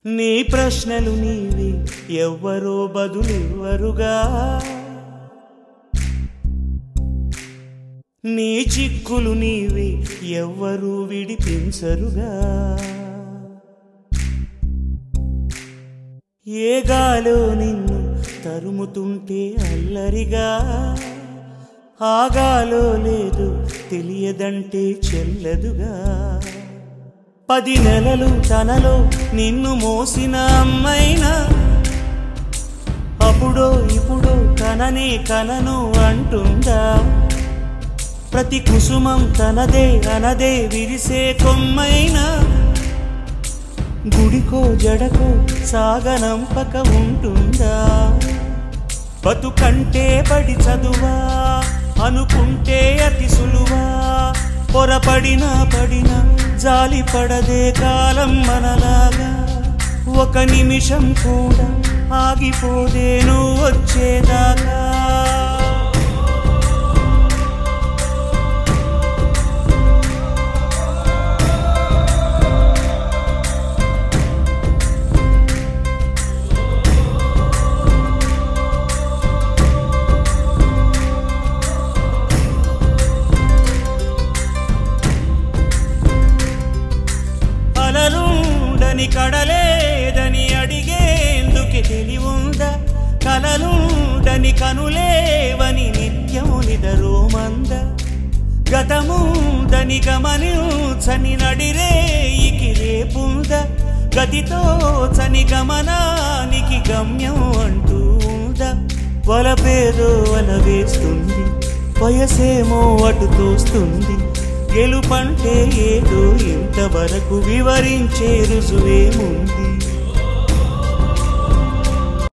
నీ ప్రశ్నలు నీవి ఎవ్వరో బదులివ్వరుగా, నీ చిక్కులు నీవి ఎవ్వరూ విడిపించరుగా. ఏ గాలో నిన్ను తరుముతుంటే అల్లరిగా, ఆగాలో లేదు తెలియదంటే చెల్లదుగా. 10 నెలలు తనలో నిన్ను మోసిన అమ్మైనా అప్పుడో ఇప్పుడో కననే కనను అంటుందా. ప్రతి కుసుమం తనదే అనదే విరిసే కొమ్మైనా గుడికో జడకో సాగనంపక ఉంటుందా. బతుకంటే పడి చదువా అనుకుంటే అతి సులువా, పొరపడినా పడినా జాలి పడదే కాలం మనలాగా. ఒక నిమిషం కూడా ఆగిపోదే నువ్వు వచ్చేదాకా. కలలుండని కడలేదని అడిగేందుకే తెలివుందా, కలలుండని కనులేవని నిత్యం నిదరోమంద. గతముందని గమనించని నడిరేయికి రేపుందా, గతితో చని గమనానికి గమ్యం అంటూ ఉందా. వలపేదో వల వేస్తుంది, వయసేమో అటు తోస్తుంది. గెలుపంటే ఏదో ఇంతవరకు వివరించే రుజువేముంది.